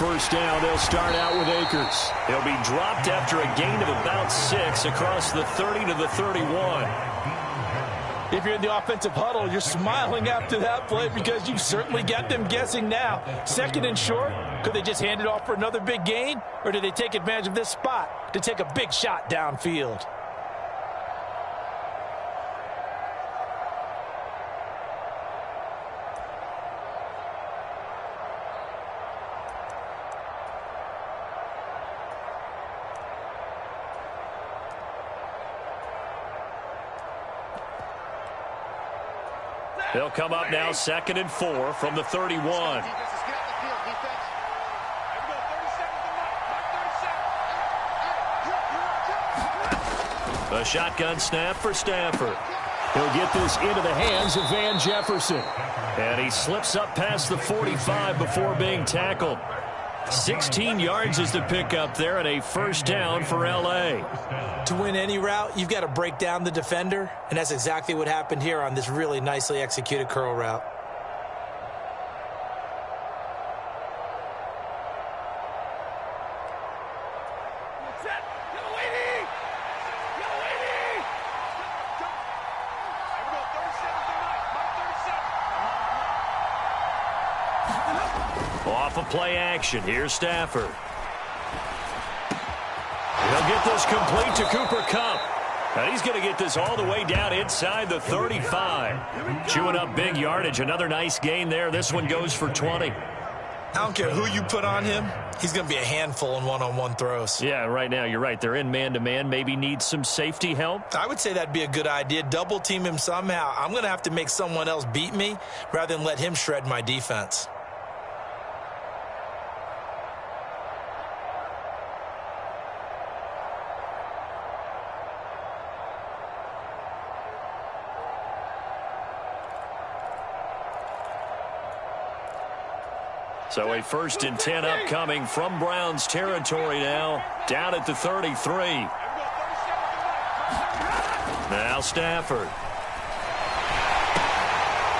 first down. They'll start out with Akers. He'll be dropped after a gain of about 6 across the 30 to the 31. If you're in the offensive huddle, you're smiling after that play because you've certainly got them guessing now. Second and short, could they just hand it off for another big gain? Or do they take advantage of this spot to take a big shot downfield? They'll come up now 2nd and 4 from the 31. A shotgun snap for Stafford. He'll get this into the hands of Van Jefferson. And he slips up past the 45 before being tackled. 16 yards is the pickup there and a first down for L.A. To win any route, you've got to break down the defender, and that's exactly what happened here on this really nicely executed curl route. Off of play action, here's Stafford. He'll get this complete to Cooper Kupp. And he's going to get this all the way down inside the 35. Chewing up big yardage. Another nice gain there. This one goes for 20. I don't care who you put on him. He's going to be a handful in one-on-one throws. Yeah, right now you're right. They're in man-to-man. Maybe need some safety help. I would say that'd be a good idea. Double team him somehow. I'm going to have to make someone else beat me rather than let him shred my defense. So a 1st and 10 upcoming from Browns territory now, down at the 33. Now Stafford.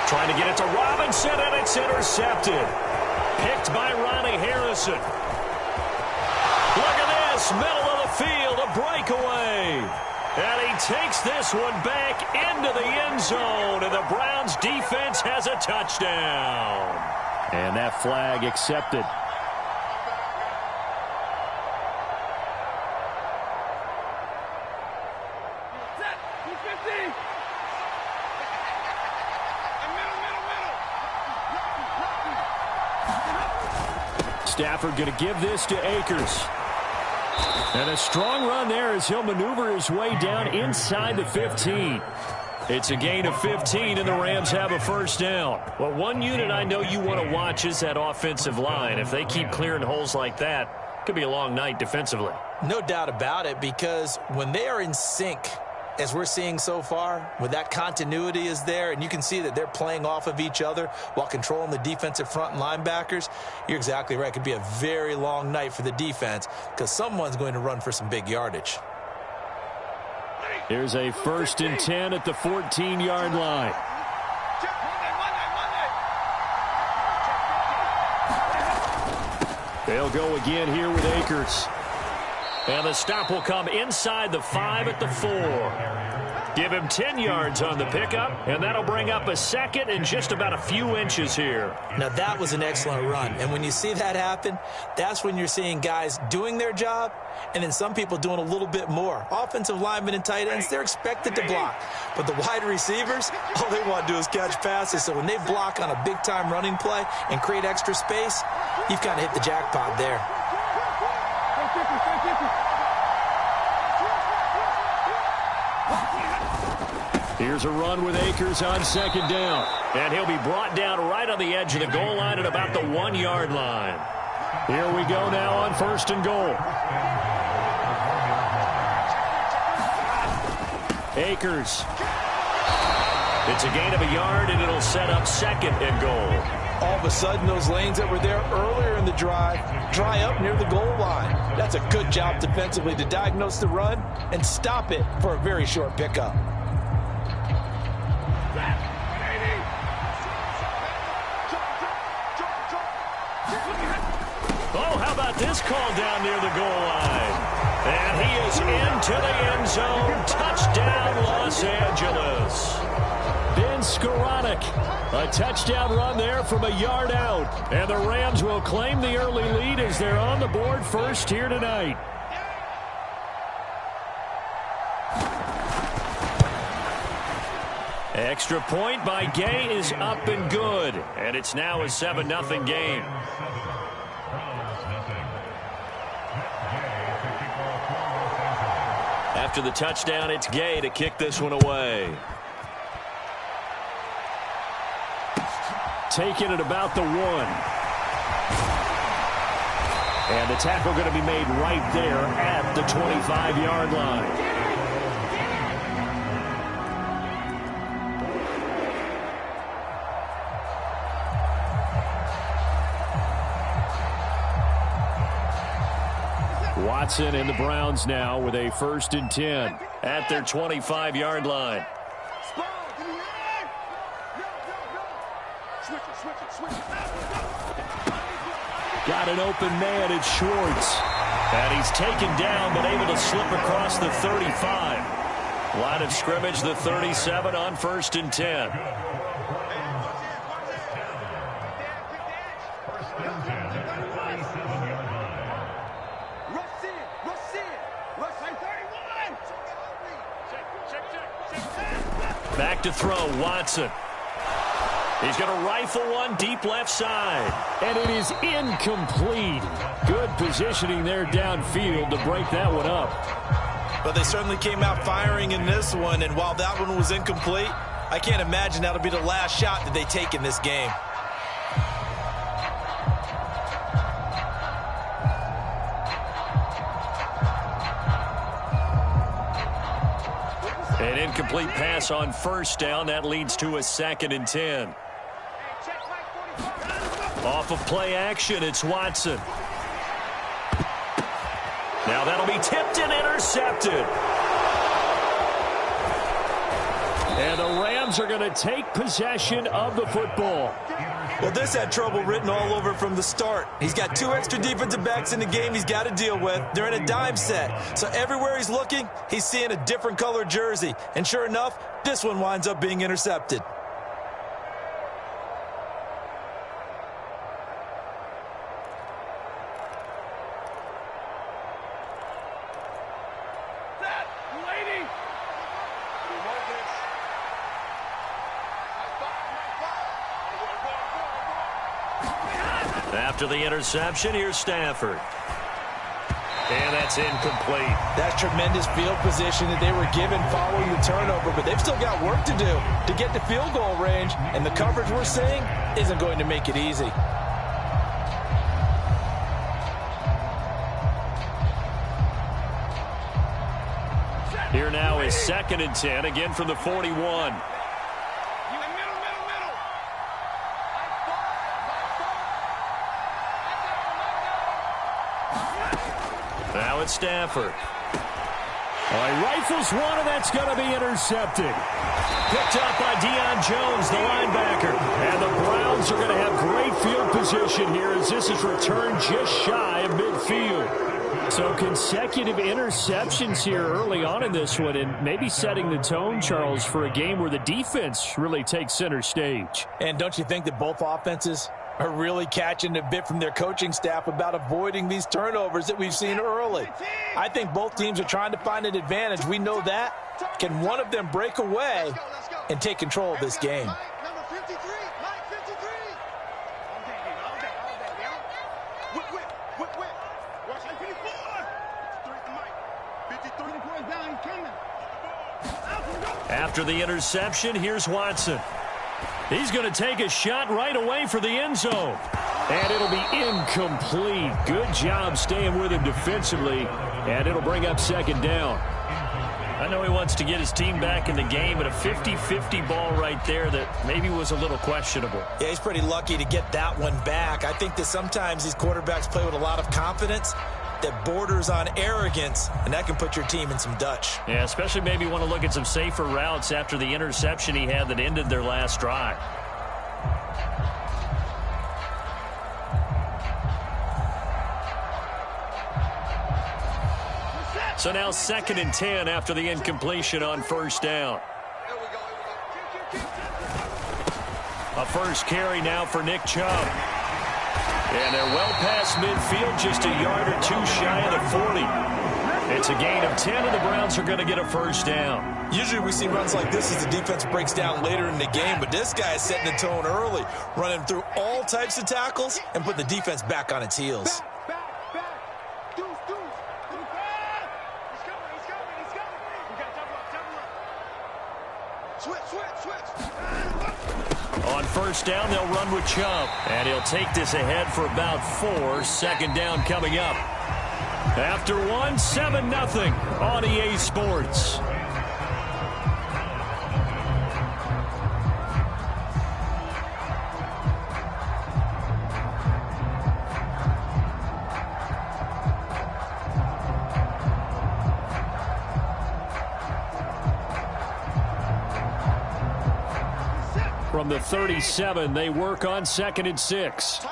Trying to get it to Robinson, and it's intercepted. Picked by Ronnie Harrison. Look at this, middle of the field, a breakaway. And he takes this one back into the end zone, and the Browns defense has a touchdown. And that flag accepted. Stafford going to give this to Akers. And a strong run there as he'll maneuver his way down inside the 15. It's a gain of 15, and the Rams have a first down. Well, one unit I know you want to watch is that offensive line. If they keep clearing holes like that, it could be a long night defensively. No doubt about it, because when they are in sync, as we're seeing so far, when that continuity is there, and you can see that they're playing off of each other while controlling the defensive front and linebackers, you're exactly right. It could be a very long night for the defense because someone's going to run for some big yardage. Here's a 1st and 10 at the 14-yard line. They'll go again here with Akers. And the stop will come inside the 5 at the 4. Give him 10 yards on the pickup, and that'll bring up a second and just about a few inches here. Now, that was an excellent run. And when you see that happen, that's when you're seeing guys doing their job and then some people doing a little bit more. Offensive linemen and tight ends, they're expected to block. But the wide receivers, all they want to do is catch passes. So when they block on a big-time running play and create extra space, you've kind of hit the jackpot there. Here's a run with Akers on 2nd down. And he'll be brought down right on the edge of the goal line at about the 1-yard line. Here we go now on 1st and goal. Akers. It's a gain of a yard, and it'll set up 2nd and goal. All of a sudden, those lanes that were there earlier in the drive dry up near the goal line. That's a good job defensively to diagnose the run and stop it for a very short pickup. Oh, got this call down near the goal line. And he is into the end zone. Touchdown, Los Angeles. Ben Skowronek, a touchdown run there from a yard out. And the Rams will claim the early lead as they're on the board first here tonight. Extra point by Gay is up and good. And it's now a 7-0 game. After the touchdown, it's Gay to kick this one away. Taking it about the 1. And the tackle going to be made right there at the 25-yard line. Watson and the Browns now with a 1st and 10 at their 25-yard line. Got an open man, it's Schwartz. And he's taken down but able to slip across the 35. Line of scrimmage, the 37 on 1st and 10. Back to throw, Watson. He's going to rifle one deep left side. And it is incomplete. Good positioning there downfield to break that one up. But they certainly came out firing in this one, and while that one was incomplete, I can't imagine that'll be the last shot that they take in this game. An incomplete pass on 1st down. That leads to a 2nd and 10. Off of play action, it's Watson. Now that'll be tipped and intercepted. And the Rams are going to take possession of the football. Well, this had trouble written all over from the start. He's got 2 extra defensive backs in the game he's got to deal with. They're in a dime set. So everywhere he's looking, he's seeing a different color jersey. And sure enough, this one winds up being intercepted. After the interception, here's Stafford. And that's incomplete. That's tremendous field position that they were given following the turnover, but they've still got work to do to get to field goal range, and the coverage we're seeing isn't going to make it easy. Here now is 2nd and 10, again from the 41. Now it's Stafford. He rifles one, and that's going to be intercepted. Picked up by Deion Jones, the linebacker. And the Browns are going to have great field position here as this is returned just shy of midfield. So consecutive interceptions here early on in this one, and maybe setting the tone, Charles, for a game where the defense really takes center stage. And don't you think that both offenses are really catching a bit from their coaching staff about avoiding these turnovers that we've seen early? I think both teams are trying to find an advantage. We know that. Can one of them break away and take control of this game? After the interception, here's Watson. He's going to take a shot right away for the end zone. And it'll be incomplete. Good job staying with him defensively. And it'll bring up 2nd down. I know he wants to get his team back in the game, but a 50-50 ball right there that maybe was a little questionable. Yeah, he's pretty lucky to get that one back. I think that sometimes these quarterbacks play with a lot of confidence that borders on arrogance, and that can put your team in some Dutch. Yeah, especially maybe want to look at some safer routes after the interception he had that ended their last drive. So now 2nd and 10 after the incompletion on first down. A first carry now for Nick Chubb. And they're well past midfield, just a yard or two shy of the 40. It's a gain of 10, and the Browns are going to get a first down. Usually we see runs like this as the defense breaks down later in the game, but this guy is setting the tone early, running through all types of tackles and put the defense back on its heels. On first down, they'll run with Chubb. And he'll take this ahead for about 4. Second down coming up. After 1, 7-0 on EA Sports. From the 37, they work on 2nd and 6.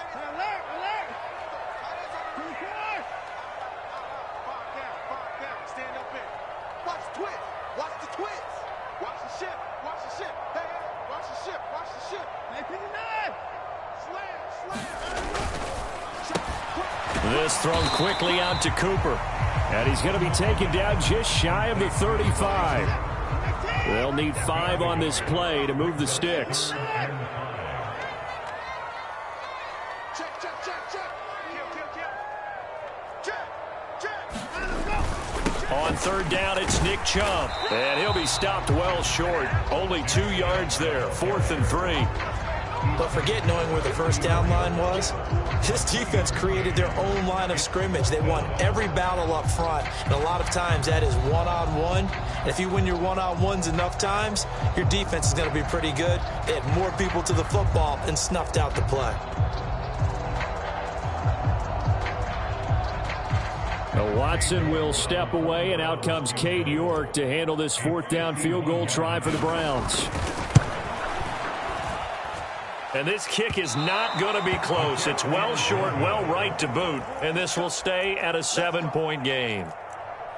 This thrown quickly out to Cooper. And he's going to be taken down just shy of the 35. They'll need 5 on this play to move the sticks. On third down, it's Nick Chubb. And he'll be stopped well short. Only 2 yards there. 4th and 3. But forget knowing where the first down line was. This defense created their own line of scrimmage. They won every battle up front, and a lot of times that is one-on-one. And if you win your one-on-ones enough times, your defense is going to be pretty good. They had more people to the football and snuffed out the play. Now Watson will step away, and out comes Cade York to handle this 4th down field goal try for the Browns. And this kick is not going to be close. It's well short, well right to boot. And this will stay at a 7-point game.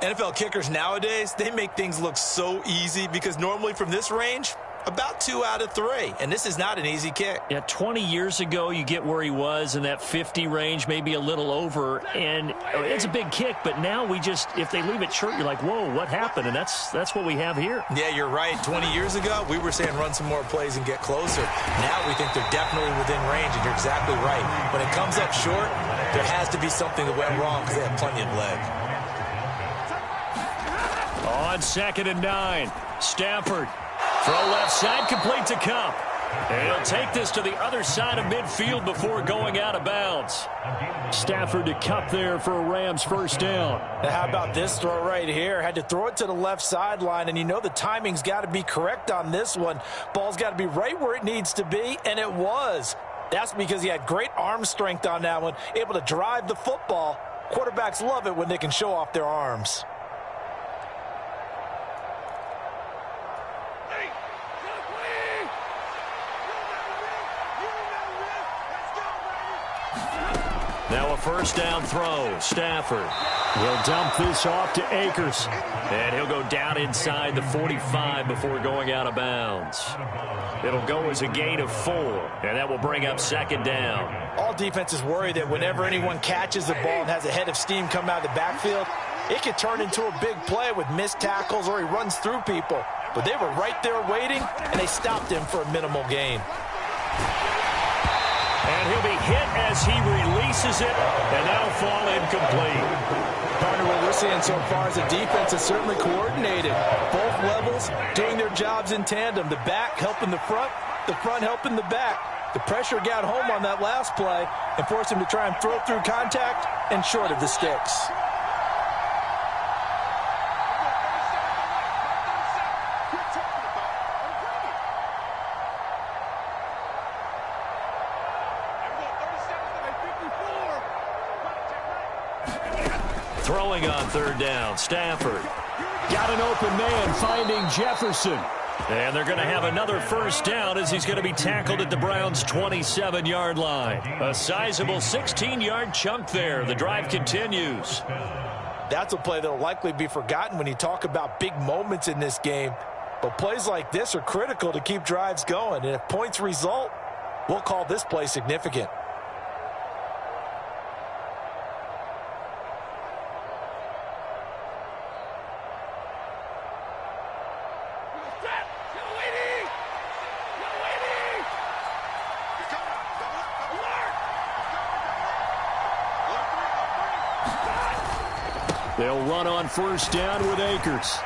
NFL kickers nowadays, they make things look so easy because normally from this range, about 2 out of 3. And this is not an easy kick. Yeah, 20 years ago, you get where he was in that 50 range, maybe a little over. And it's a big kick, but now we just, if they leave it short, you're like, whoa, what happened? And that's what we have here. Yeah, you're right. 20 years ago, we were saying run some more plays and get closer. Now we think they're definitely within range, and you're exactly right. When it comes up short, there has to be something that went wrong because they have plenty of leg. On 2nd and 9, Stafford. Throw left side, complete to Kupp. And he'll take this to the other side of midfield before going out of bounds. Stafford to Kupp there for a Rams first down. Now how about this throw right here? Had to throw it to the left sideline, and you know the timing's got to be correct on this one. Ball's got to be right where it needs to be, and it was. That's because he had great arm strength on that one, able to drive the football. Quarterbacks love it when they can show off their arms. Now a first down throw. Stafford will dump this off to Akers. And he'll go down inside the 45 before going out of bounds. It'll go as a gain of 4. And that will bring up 2nd down. All defenses worry that whenever anyone catches the ball and has a head of steam come out of the backfield, it could turn into a big play with missed tackles or he runs through people. But they were right there waiting, and they stopped him for a minimal gain. And he'll be hit as he releases it, and that'll fall incomplete. Partner, what we're seeing so far is the defense is certainly coordinated. Both levels doing their jobs in tandem. The back helping the front helping the back. The pressure got home on that last play and forced him to try and throw through contact and short of the sticks. Throwing on third down, Stafford. Got an open man finding Jefferson. And they're going to have another first down as he's going to be tackled at the Browns' 27-yard line. A sizable 16-yard chunk there. The drive continues. That's a play that will likely be forgotten when you talk about big moments in this game. But plays like this are critical to keep drives going. And if points result, we'll call this play significant. They'll run on first down with Akers.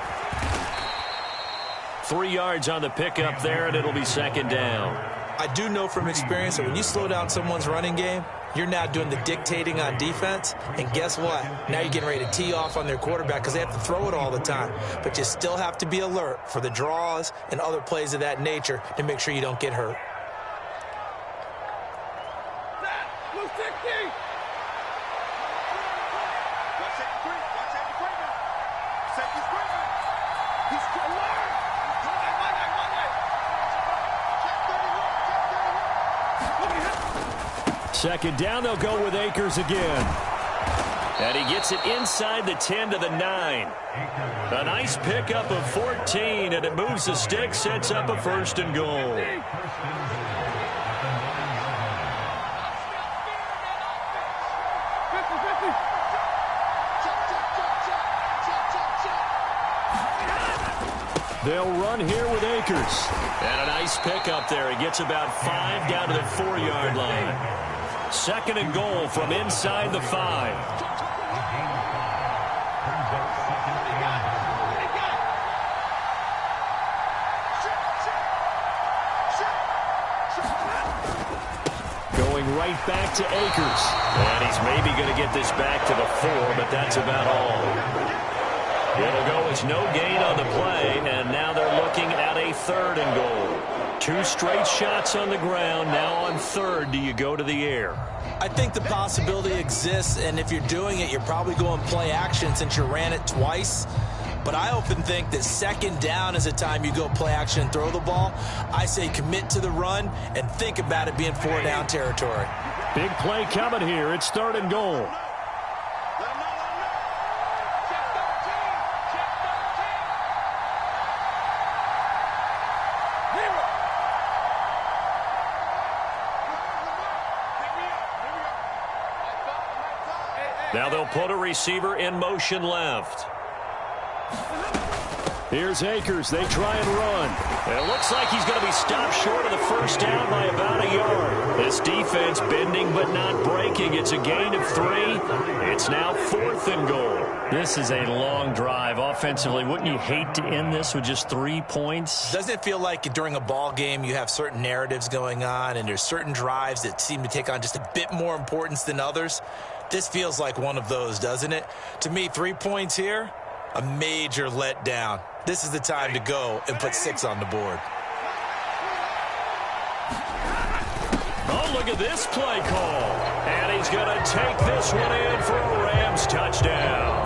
3 yards on the pickup there, and it'll be second down. I do know from experience that when you slow down someone's running game, you're now doing the dictating on defense. And guess what? Now you're getting ready to tee off on their quarterback because they have to throw it all the time. But you still have to be alert for the draws and other plays of that nature to make sure you don't get hurt. Second down, they'll go with Akers again. And he gets it inside the 10 to the 9. A nice pickup of 14, and it moves the stick, sets up a first and goal. They'll run here with Akers. And a nice pickup there. He gets about 5 down to the 4-yard line. Second and goal from inside the 5. Going right back to Akers. And he's maybe going to get this back to the 4, but that's about all. It'll go as no gain on the play, and now they're looking at a third and goal. 2 straight shots on the ground. Now on third, do you go to the air? I think the possibility exists, and if you're doing it, you're probably going play action since you ran it twice. But I often think that second down is a time you go play action and throw the ball. I say commit to the run and think about it being 4-down territory. Big play coming here. It's third and goal. Now they'll put a receiver in motion left. Here's Akers. They try and run. And it looks like he's going to be stopped short of the first down by about a yard. This defense bending but not breaking. It's a gain of 3. It's now 4th and goal. This is a long drive offensively. Wouldn't you hate to end this with just 3 points? Doesn't it feel like during a ball game you have certain narratives going on and there's certain drives that seem to take on just a bit more importance than others? This feels like one of those, doesn't it? To me, 3 points here, a major letdown. This is the time to go and put 6 on the board. Oh, look at this play call. And he's going to take this one in for a Rams touchdown.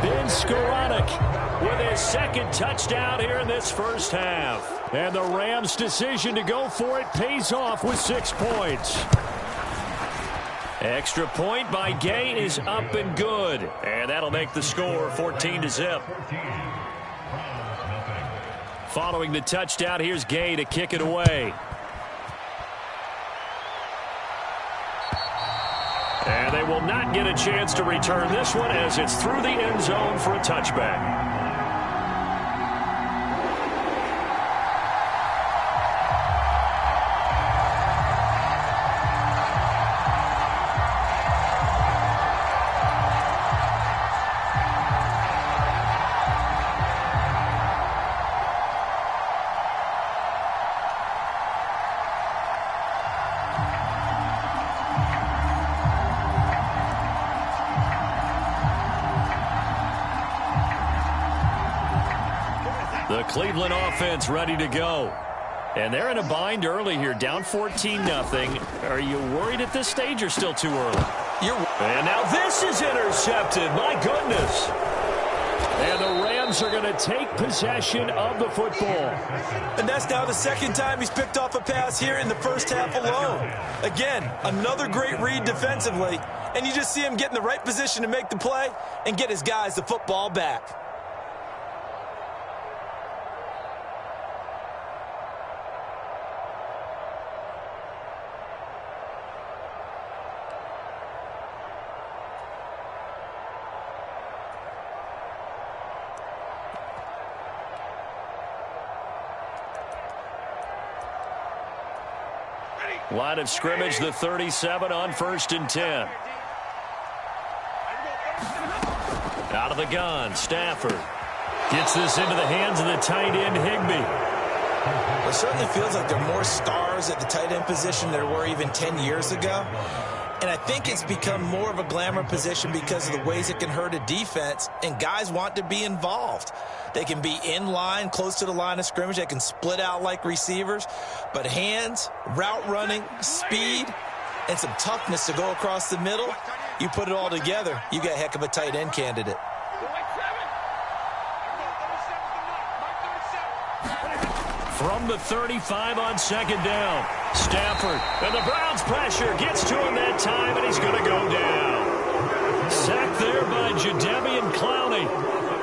Ben Skowronek with his second touchdown here in this first half. And the Rams' decision to go for it pays off with 6 points. Extra point by Gay is up and good. And that'll make the score 14-0. Following the touchdown, here's Gay to kick it away. And they will not get a chance to return this one as it's through the end zone for a touchback. The Cleveland offense ready to go. And they're in a bind early here, down 14-0. Are you worried at this stage or still too early? And now this is intercepted. My goodness. And the Rams are going to take possession of the football. And that's now the second time he's picked off a pass here in the first half alone. Again, another great read defensively. and you just see him get in the right position to make the play and get his guys the football back. Line of scrimmage, the 37 on 1st and 10. Out of the gun, Stafford gets this into the hands of the tight end, Higbee. It certainly feels like there are more stars at the tight end position than there were even 10 years ago. And I think it's become more of a glamour position because of the ways it can hurt a defense, and guys want to be involved. They can be in line, close to the line of scrimmage. They can split out like receivers. But hands, route running, speed, and some toughness to go across the middle, you put it all together, you got a heck of a tight end candidate. From the 35 on 2nd down, Stafford, and the Browns pressure gets to him that time, and he's going to go down. Sacked there by Jadeveon Clowney.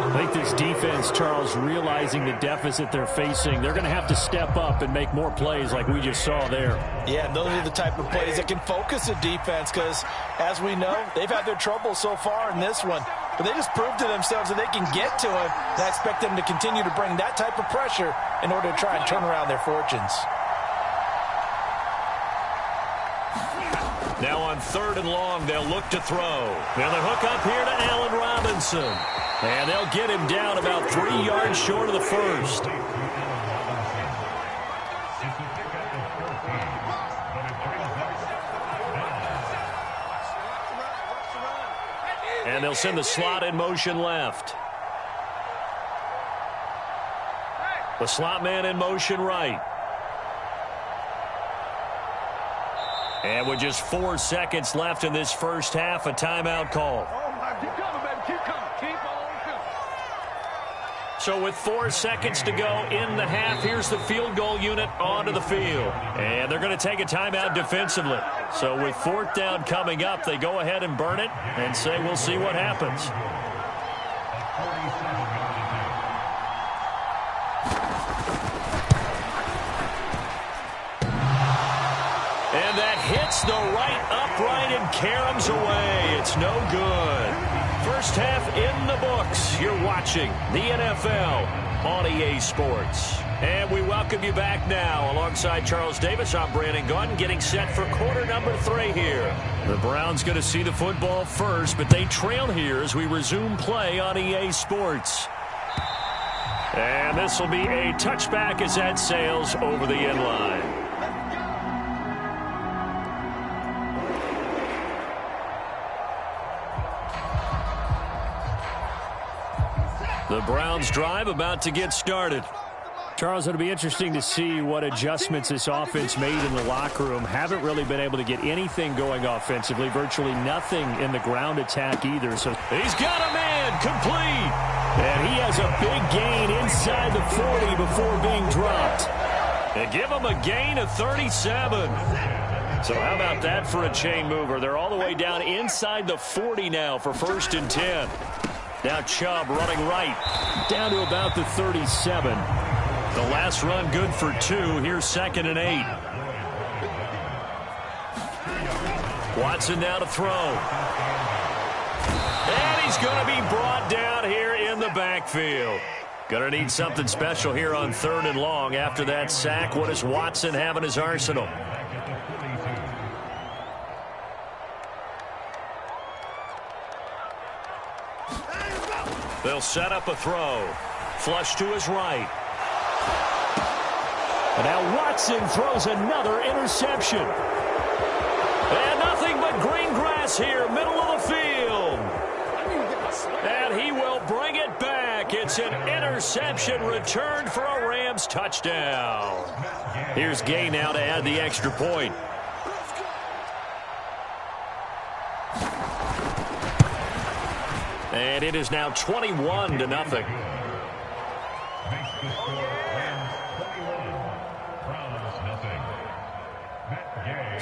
I think this defense, Charles, realizing the deficit they're facing, they're going to have to step up and make more plays like we just saw there. Yeah, and those are the type of plays that can focus a defense because, as we know, they've had their trouble so far in this one. But they just proved to themselves that they can get to him. And I expect them to continue to bring that type of pressure in order to try and turn around their fortunes. Now on 3rd and long, they'll look to throw. Now they hook up here to Allen Robinson. And they'll get him down about 3 yards short of the first. And they'll send the slot in motion left. The slot man in motion right. And with just 4 seconds left in this first half, a timeout call. Keep coming, baby. Keep coming. Keep on coming. So with 4 seconds to go in the half, here's the field goal unit onto the field. And they're going to take a timeout defensively. So with 4th down coming up, they go ahead and burn it and say we'll see what happens. And that hits the right upright and caroms away. It's no good. First half in the books. You're watching the NFL on EA Sports. And we welcome you back now. Alongside Charles Davis, I'm Brandon Gaudin, getting set for quarter number 3 here. The Browns going to see the football first, but they trail here as we resume play on EA Sports. And this will be a touchback as that sails over the end line. The Browns drive about to get started. Charles, it'll be interesting to see what adjustments this offense made in the locker room. Haven't really been able to get anything going offensively. Virtually nothing in the ground attack either. So he's got a man complete. And he has a big gain inside the 40 before being dropped. They give him a gain of 37. So how about that for a chain mover? They're all the way down inside the 40 now for 1st and 10. Now Chubb running right. Down to about the 37. The last run good for 2. Here's 2nd and 8. Watson now to throw. And he's going to be brought down here in the backfield. Going to need something special here on 3rd and long after that sack. What does Watson have in his arsenal? They'll set up a throw. Flush to his right. And now Watson throws another interception. And nothing but green grass here, middle of the field. And he will bring it back. It's an interception returned for a Rams touchdown. Here's Gay now to add the extra point. And it is now 21-0.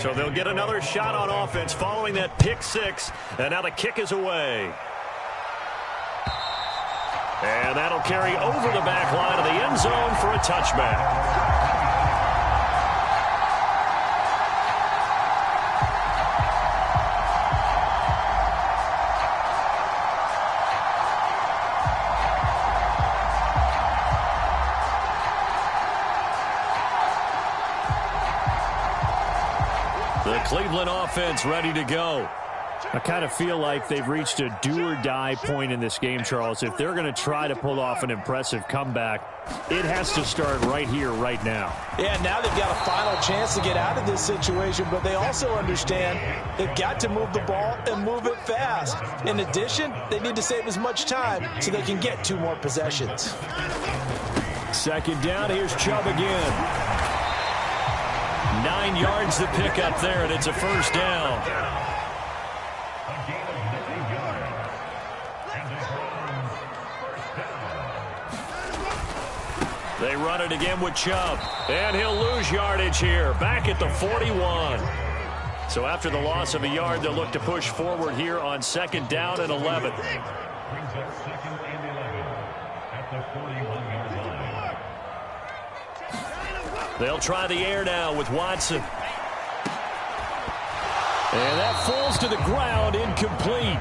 So they'll get another shot on offense following that pick six. And now the kick is away. And that'll carry over the back line of the end zone for a touchback. The Cleveland offense ready to go. I kind of feel like they've reached a do-or-die point in this game, Charles. If they're going to try to pull off an impressive comeback, it has to start right here, right now. Yeah, now they've got a final chance to get out of this situation, but they also understand they've got to move the ball and move it fast. In addition, they need to save as much time so they can get 2 more possessions. Second down, here's Chubb again. 9 yards to pick up there, and it's a first down. They run it again with Chubb, and he'll lose yardage here, back at the 41. So after the loss of a yard, they'll look to push forward here on second down and 11. They'll try the air now with Watson. And that falls to the ground, incomplete.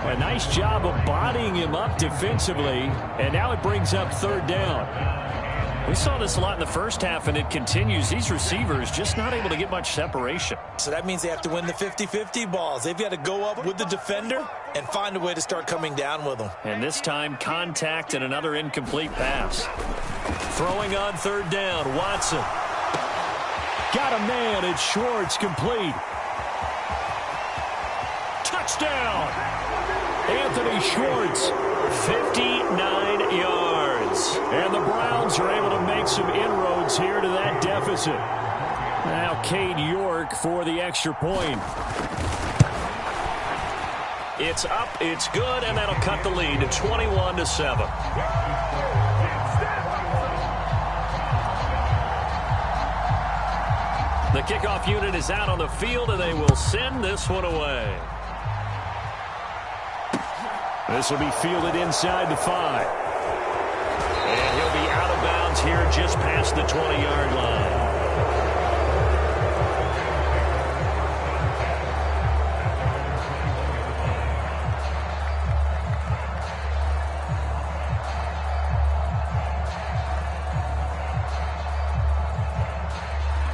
A nice job of bodying him up defensively, and now it brings up third down. We saw this a lot in the first half, and it continues. These receivers just not able to get much separation. So that means they have to win the 50-50 balls. They've got to go up with the defender and find a way to start coming down with them. And this time, contact and another incomplete pass. Throwing on third down, Watson. Got a man, it's Schwartz, complete. Touchdown! Anthony Schwartz. 59 yards. And the Browns are able to make some inroads here to that deficit. Now Cade York for the extra point. It's up, it's good, and that'll cut the lead to 21-7. The kickoff unit is out on the field, and they will send this one away. This will be fielded inside the 5. And he'll be out of bounds here just past the 20-yard line.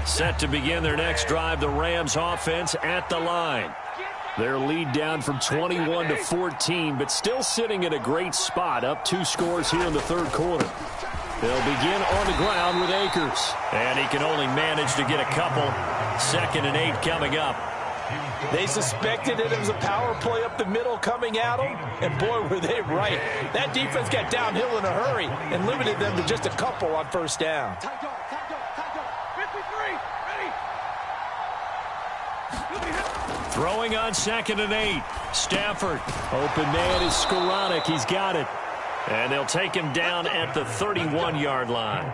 Set to begin their next drive, the Rams offense at the line. Their lead down from 21 to 14, but still sitting in a great spot, up 2 scores here in the third quarter. They'll begin on the ground with Akers. And he can only manage to get a couple. 2nd and 8 coming up. They suspected it was a power play up the middle coming at them, and boy, were they right. That defense got downhill in a hurry and limited them to just a couple on first down. Throwing on 2nd and 8. Stafford. Open man is Skoranek. He's got it. And they'll take him down at the 31-yard line.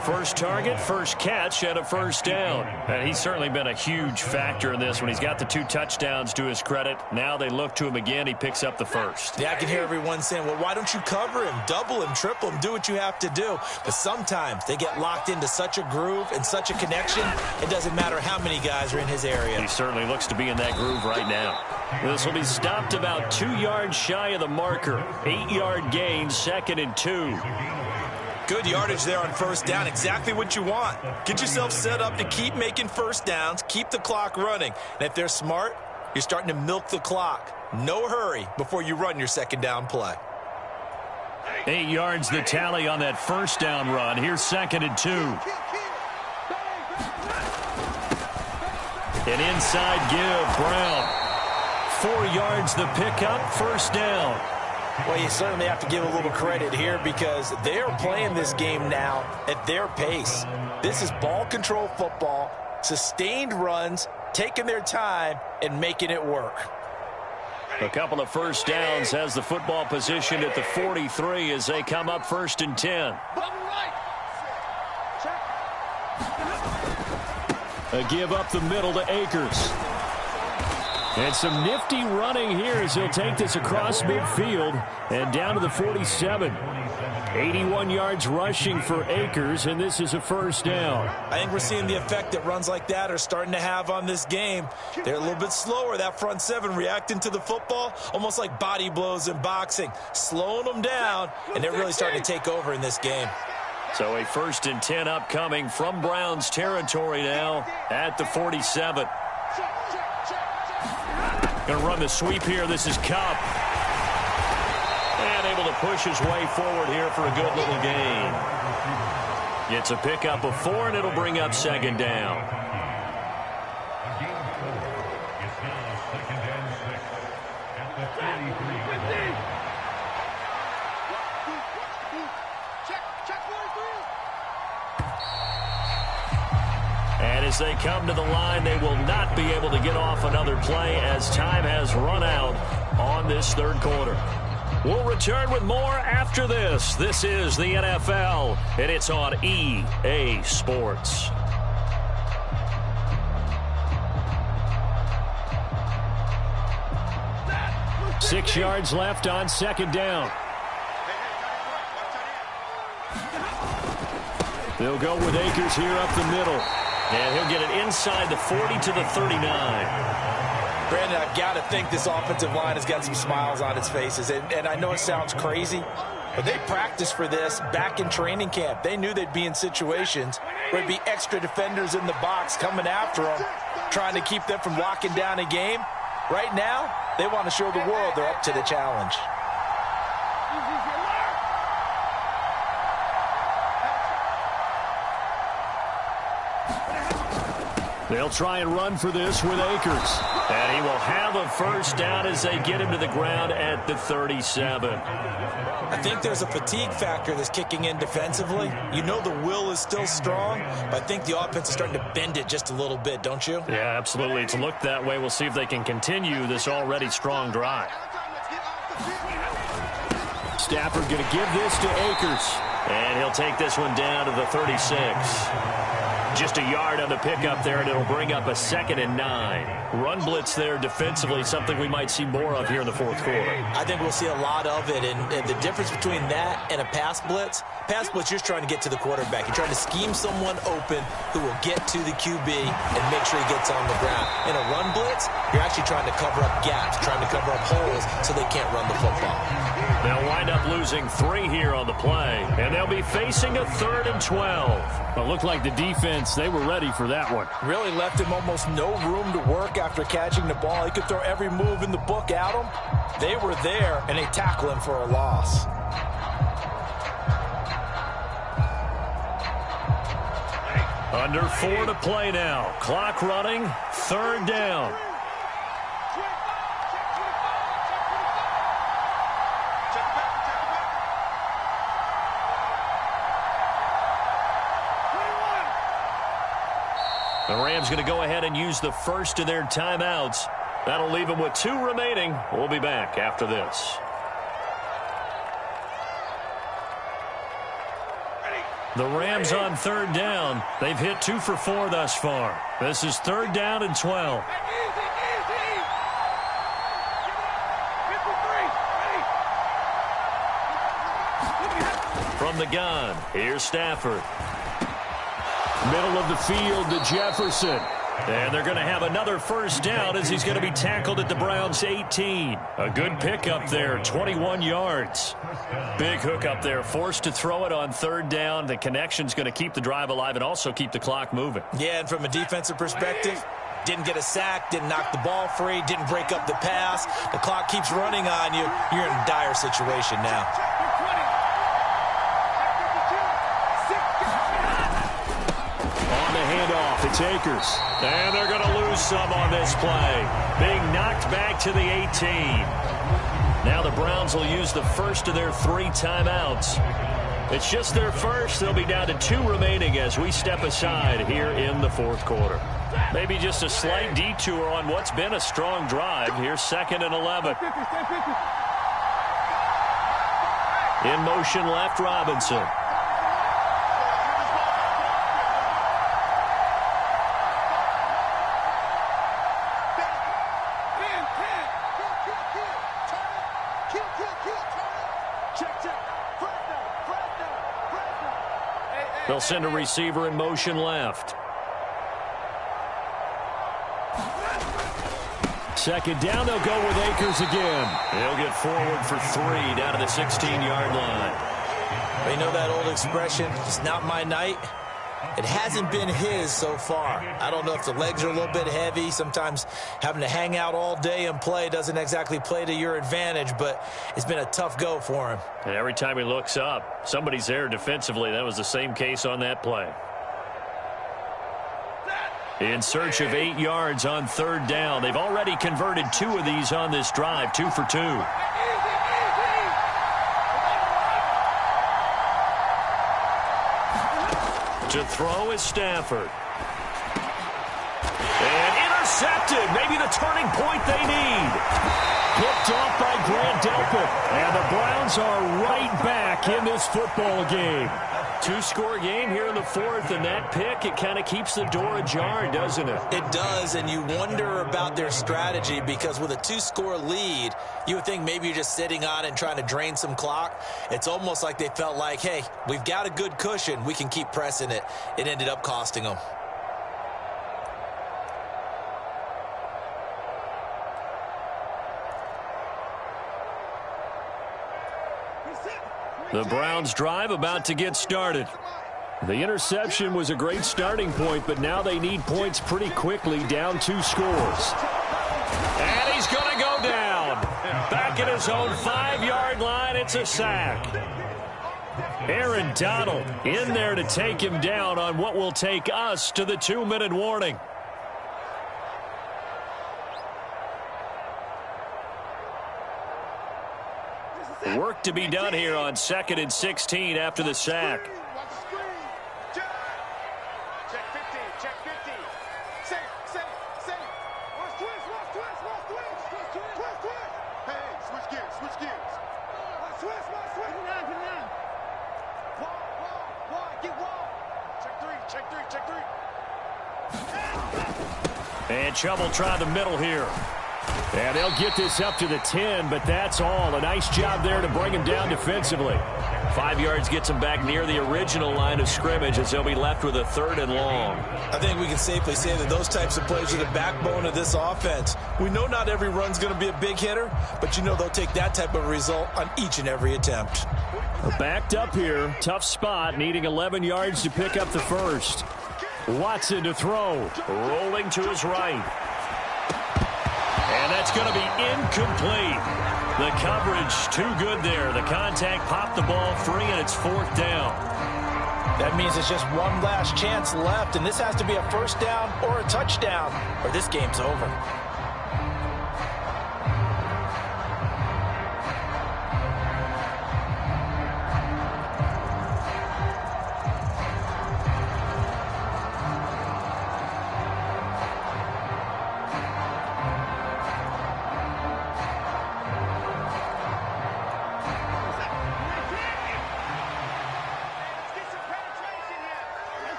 First target, first catch, and a first down. And he's certainly been a huge factor in this when he's got the 2 touchdowns to his credit. Now they look to him again. He picks up the first. Yeah, I can hear everyone saying, well, why don't you cover him, double him, triple him, do what you have to do. But sometimes they get locked into such a groove and such a connection, it doesn't matter how many guys are in his area. He certainly looks to be in that groove right now. This will be stopped about 2 yards shy of the marker. 8-yard gain, 2nd and 2. Good yardage there on first down. Exactly what you want. Get yourself set up to keep making first downs, keep the clock running. And if they're smart, you're starting to milk the clock. No hurry before you run your second down play. 8 yards the tally on that first down run. Here's 2nd and 2. An inside give, Brown. 4 yards the pickup, first down. Well, you certainly have to give a little credit here because they're playing this game now at their pace. This is ball control football, sustained runs, taking their time, and making it work. A couple of first downs has the football position at the 43 as they come up 1st and 10. A give up the middle to Akers. And some nifty running here as he'll take this across midfield and down to the 47. 81 yards rushing for Akers, and this is a first down. I think we're seeing the effect that runs like that are starting to have on this game. They're a little bit slower, that front seven, reacting to the football, almost like body blows in boxing, slowing them down, and they're really starting to take over in this game. So a 1st and 10 upcoming from Browns territory now at the 47. Going to run the sweep here. This is Kupp. And able to push his way forward here for a good little gain. Gets a pickup of 4, and it'll bring up 2nd down. And as they come to the line, they will not be able to get off another play as time has run out on this 3rd quarter. We'll return with more after this. This is the NFL, and it's on EA Sports. 6 yards left on 2nd down. They'll go with Akers here up the middle. And he'll get it inside the 40 to the 39. Brandon, I've got to think this offensive line has got some smiles on its faces. And I know it sounds crazy, but they practiced for this back in training camp. They knew they'd be in situations where there'd be extra defenders in the box coming after them, trying to keep them from locking down a game. Right now, they want to show the world they're up to the challenge. They'll try and run for this with Akers. And he will have a first down as they get him to the ground at the 37. I think there's a fatigue factor that's kicking in defensively. You know the will is still strong, but I think the offense is starting to bend it just a little bit, don't you? Yeah, absolutely. It's looked that way. We'll see if they can continue this already strong drive. Stafford going to give this to Akers. And he'll take this one down to the 36. Just a yard on the pickup there, and it'll bring up a 2nd and 9. Run blitz there defensively, something we might see more of here in the 4th quarter. I think we'll see a lot of it, and the difference between that and a pass blitz, you're just trying to get to the quarterback. You're trying to scheme someone open who will get to the QB and make sure he gets on the ground. In a run blitz, you're actually trying to cover up gaps, trying to cover up holes so they can't run the football. They'll wind up losing 3 here on the play, and they'll be facing a 3rd and 12. It looked like the defense, they were ready for that one. Really left him almost no room to work after catching the ball. He could throw every move in the book at him. They were there, and they tackle him for a loss. Under 4 to play now. Clock running, 3rd down. The Rams going to go ahead and use the first of their timeouts. That'll leave them with 2 remaining. We'll be back after this. The Rams on 3rd down. They've hit 2 for 4 thus far. This is 3rd down and 12. From the gun, here's Stafford. Middle of the field to Jefferson. And they're going to have another first down as he's going to be tackled at the Browns' 18. A good pickup there, 21 yards. Big hook up there, forced to throw it on 3rd down. The connection's going to keep the drive alive and also keep the clock moving. Yeah, and from a defensive perspective, didn't get a sack, didn't knock the ball free, didn't break up the pass. The clock keeps running on you. You're in a dire situation now. It's Akers. And they're going to lose some on this play. Being knocked back to the 18. Now the Browns will use the first of their 3 timeouts. It's just their first. They'll be down to 2 remaining as we step aside here in the 4th quarter. Maybe just a slight detour on what's been a strong drive. Here's 2nd and 11. In motion left, Robinson. They'll send a receiver in motion left. Second down, they'll go with Akers again. He'll get forward for 3 down to the 16-yard line. You know that old expression, it's not my night? It hasn't been his so far. I don't know if the legs are a little bit heavy. Sometimes having to hang out all day and play doesn't exactly play to your advantage, but it's been a tough go for him. And every time he looks up, somebody's there defensively. That was the same case on that play. In search of 8 yards on third down. They've already converted 2 of these on this drive, 2 for 2. To throw is Stafford. And intercepted. Maybe the turning point they need. Picked off by Grant Delpit. And the Browns are right back in this football game. 2-score game here in the fourth, and that pick, it kind of keeps the door ajar, doesn't it? It does, and you wonder about their strategy because with a 2-score lead, you would think maybe you're just sitting on it and trying to drain some clock. It's almost like they felt like, hey, we've got a good cushion. We can keep pressing it. It ended up costing them. The Browns drive about to get started. The interception was a great starting point, but now they need points pretty quickly, down 2 scores. And he's going to go down. Back at his own 5-yard line, it's a sack. Aaron Donald in there to take him down on what will take us to the 2-minute warning. Work to be done here on 2nd and 16 after the sack. Check 15, check 15. Safe. Watch twist. Hey, switch gears. Watch twist. Wall, get wall. Check three. And Chubb will try the middle here. And they'll get this up to the 10, but that's all. A nice job there to bring him down defensively. 5 yards gets him back near the original line of scrimmage as they'll be left with a 3rd and long. I think we can safely say that those types of plays are the backbone of this offense. We know not every run's going to be a big hitter, but you know they'll take that type of result on each and every attempt. Backed up here. Tough spot, needing 11 yards to pick up the first. Watson to throw. Rolling to his right. And that's going to be incomplete. The coverage too good there. The contact popped the ball free, and it's 4th down. That means it's just one last chance left, and this has to be a 1st down or a touchdown, or this game's over.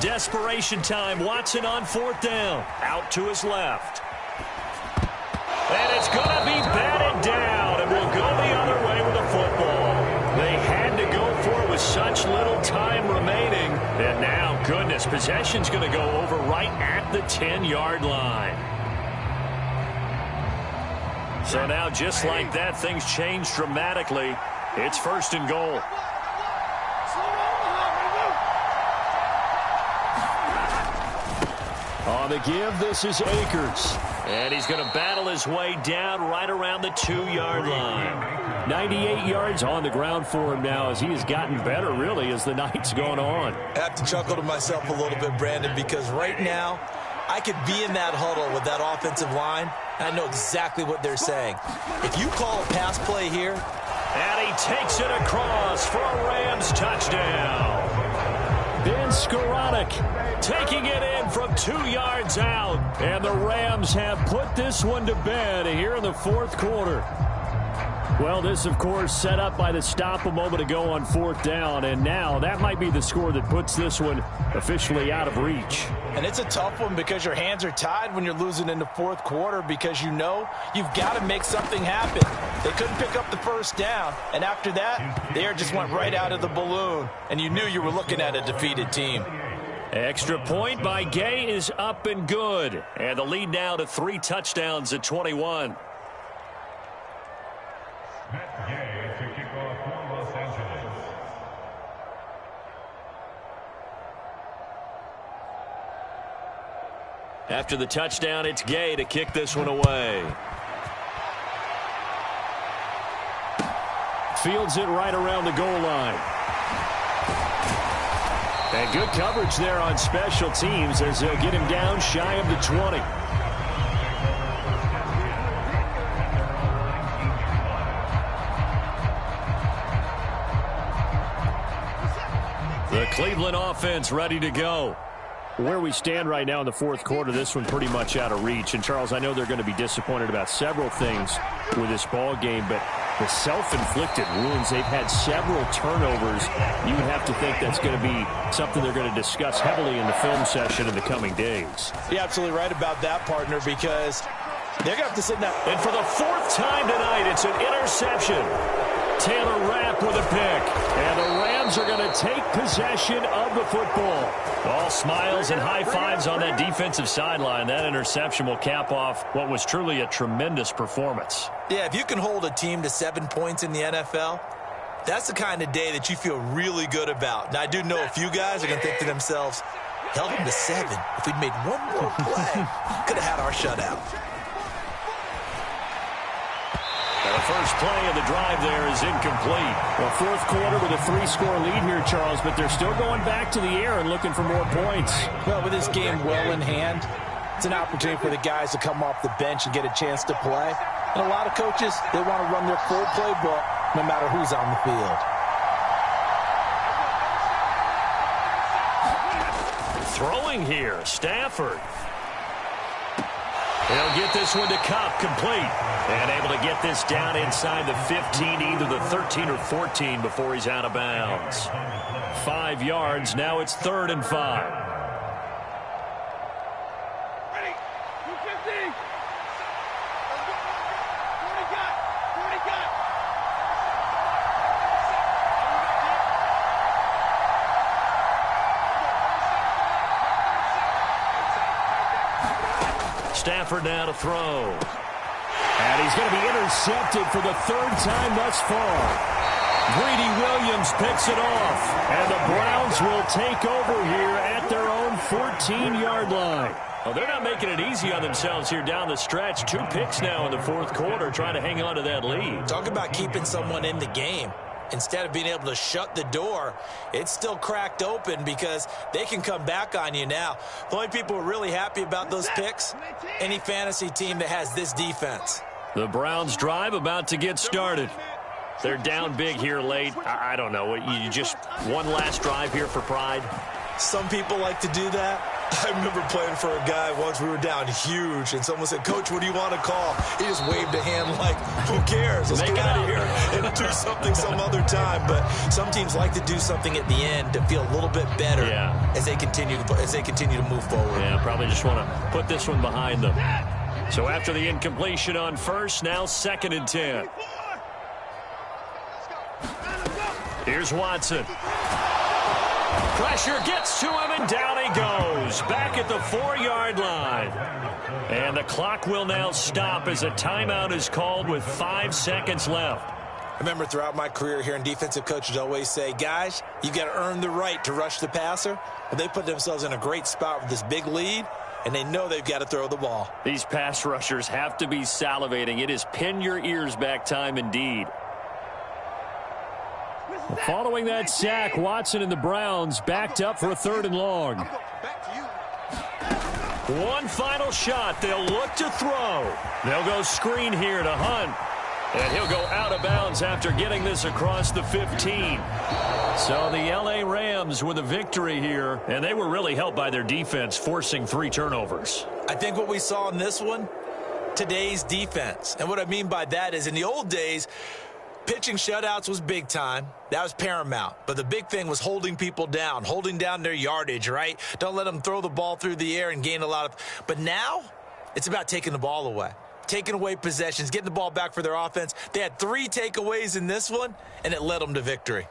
Desperation time. Watson on 4th down. Out to his left. And it's going to be batted down, and we'll go the other way with the football. They had to go for it with such little time remaining. And now, goodness, possession's going to go over right at the 10-yard line. So now, just like that, things change dramatically. It's 1st and goal. On the give, this is Akers. And he's going to battle his way down right around the 2-yard line. 98 yards on the ground for him now as he has gotten better, really, as the night's gone on. I have to chuckle to myself a little bit, Brandon, because right now I could be in that huddle with that offensive line. I know exactly what they're saying. If you call a pass play here. And he takes it across for a Rams touchdown. Ben Skoranek taking it in from 2 yards out. And the Rams have put this one to bed here in the 4th quarter. Well, this, of course, set up by the stop a moment ago on 4th down, and now that might be the score that puts this one officially out of reach. And it's a tough one because your hands are tied when you're losing in the 4th quarter because you know you've got to make something happen. They couldn't pick up the first down, and after that, the air just went right out of the balloon, and you knew you were looking at a defeated team. Extra point by Gay is up and good, and the lead now to 3 touchdowns at 21. After the touchdown, it's Gay to kick this one away. Fields it right around the goal line. And good coverage there on special teams as they'll get him down shy of the 20. The Cleveland offense ready to go. Where we stand right now in the 4th quarter, this one pretty much out of reach. And, Charles, I know they're going to be disappointed about several things with this ball game, but the self-inflicted wounds, they've had several turnovers. You would have to think that's going to be something they're going to discuss heavily in the film session in the coming days. You're absolutely right about that, partner, because they're going to have to sit down. And for the 4th time tonight, it's an interception. Taylor Rapp with a pick. And the Rams are going to take possession of the football. All smiles and high fives on that defensive sideline. That interception will cap off what was truly a tremendous performance. Yeah, if you can hold a team to 7 points in the NFL, that's the kind of day that you feel really good about. Now, I do know a few guys are going to think to themselves, held them to 7. If we'd made one more play, could have had our shutout. The first play of the drive there is incomplete. Well, 4th quarter with a 3-score lead here, Charles, but they're still going back to the air and looking for more points. Well, with this game well in hand, it's an opportunity for the guys to come off the bench and get a chance to play. And a lot of coaches, they want to run their full playbook no matter who's on the field. Throwing here, Stafford. He'll get this one to Kupp, complete. And able to get this down inside the 15, either the 13 or 14 before he's out of bounds. 5 yards, now it's 3rd and 5. Ready? 250. What he got? Stafford now to throw. And he's going to be intercepted for the 3rd time thus far. Greedy Williams picks it off. And the Browns will take over here at their own 14-yard line. Well, they're not making it easy on themselves here down the stretch. 2 picks now in the 4th quarter trying to hang on to that lead. Talk about keeping someone in the game. Instead of being able to shut the door, it's still cracked open because they can come back on you now. The only people who are really happy about those picks, any fantasy team that has this defense. The Browns drive about to get started. They're down big here late. I don't know. You just one last drive here for pride? Some people like to do that. I remember playing for a guy once. We were down huge, and someone said, "Coach, what do you want to call?" He just waved a hand like, "Who cares? Let's get out of here and do something some other time." But some teams like to do something at the end to feel a little bit better as they continue to move forward. Yeah, probably just want to put this one behind them. So after the incompletion on first, now 2nd and 10. Here's Watson. Pressure gets to him, and down he goes. Back at the 4-yard line. And the clock will now stop as a timeout is called with 5 seconds left. I remember throughout my career hearing defensive coaches always say, guys, you got to earn the right to rush the passer. But they put themselves in a great spot with this big lead, and they know they've got to throw the ball. These pass rushers have to be salivating. It is pin your ears back time indeed. Following that sack, Watson and the Browns backed up for a 3rd and long. One final shot. They'll look to throw. They'll go screen here to Hunt. And he'll go out of bounds after getting this across the 15. So the L.A. Rams with a victory here, and they were really helped by their defense, forcing 3 turnovers. I think what we saw in this one, today's defense. And what I mean by that is in the old days, pitching shutouts was big time. That was paramount. But the big thing was holding people down, holding down their yardage, right? Don't let them throw the ball through the air and gain a lot of. But now it's about taking the ball away, taking away possessions, getting the ball back for their offense. They had 3 takeaways in this one, and it led them to victory.